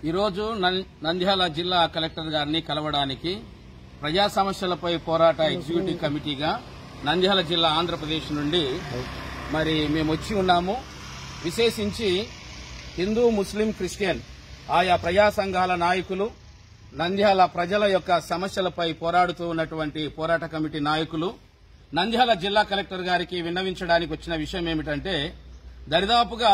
ఈరోజు నంద్యాల జిల్లా కలెక్టర్ గారిని కలవడానికి ప్రజా సమస్యలపై పోరాట ఎగ్జిక్యూటివ్ కమిటీగా నంద్యాల జిల్లా ఆంధ్రప్రదేశ్ నుండి మరి మేము వచ్చి ఉన్నాము. విశేషించి హిందూ, ముస్లిం, క్రిస్టియన్ ఆయా ప్రజా సంఘాల నాయకులు, నంద్యాల ప్రజల యొక్క సమస్యలపై పోరాడుతూ ఉన్నటువంటి పోరాట కమిటీ నాయకులు నంద్యాల జిల్లా కలెక్టర్ గారికి విన్నవించడానికి వచ్చిన విషయం ఏమిటంటే, దరిదాపుగా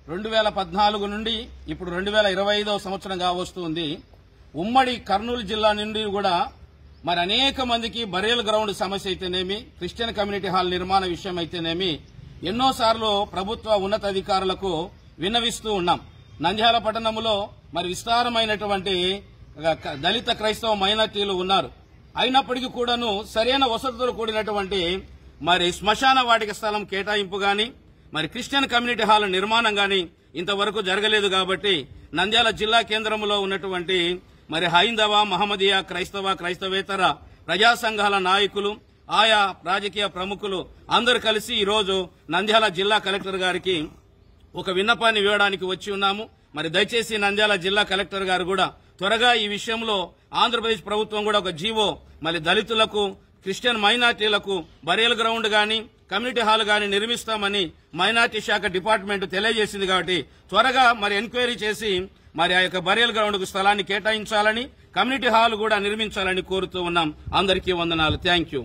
2014 నుండి ఇప్పుడు 2025వ సంవత్సరం కావస్తుంది. ఉమ్మడి కర్నూలు జిల్లా నుండి కూడా మరి అనేక మందికి బరియల్ గ్రౌండ్ సమస్య అయితేనేమి, క్రిస్టియన్ కమ్యూనిటీ హాల్ నిర్మాణ విషయం అయితేనేమి ఎన్నోసార్లు ప్రభుత్వ ఉన్నతాధికారులకు విన్నవిస్తూ ఉన్నాం. నంద్యాల పట్టణంలో మరి విస్తారమైనటువంటి దళిత క్రైస్తవ మైనార్టీలు ఉన్నారు. అయినప్పటికీ కూడాను సరైన వసతులు కూడినటువంటి మరి శ్మశాన వాటిక స్థలం కేటాయింపు గాని, మరి క్రిస్టియన్ కమ్యూనిటీ హాల్ నిర్మాణం గాని ఇంతవరకు జరగలేదు. కాబట్టి నంద్యాల జిల్లా కేంద్రంలో ఉన్నటువంటి మరి హైందవ, మహమ్మదీయ, క్రైస్తవేతర ప్రజా సంఘాల నాయకులు, ఆయా రాజకీయ ప్రముఖులు అందరూ కలిసి ఈరోజు నంద్యాల జిల్లా కలెక్టర్ గారికి ఒక విన్నపాన్ని ఇవ్వడానికి వచ్చి ఉన్నాము. మరి దయచేసి నంద్యాల జిల్లా కలెక్టర్ గారు కూడా త్వరగా ఈ విషయంలో ఆంధ్రప్రదేశ్ ప్రభుత్వం కూడా ఒక జీవో మరి దళితులకు, క్రిస్టియన్ మైనార్టీలకు బరియల్ గ్రౌండ్ గాని, కమ్యూనిటీ హాల్ గాని నిర్మిస్తామని మైనార్టీ శాఖ డిపార్ట్మెంట్ తెలియజేసింది. కాబట్టి త్వరగా మరి ఎంక్వైరీ చేసి మరి ఆ యొక్క బరియల్ గ్రౌండ్ కు స్థలాన్ని కేటాయించాలని, కమ్యూనిటీ హాల్ కూడా నిర్మించాలని కోరుతూ ఉన్నాం. అందరికీ వందనాలు. Thank you.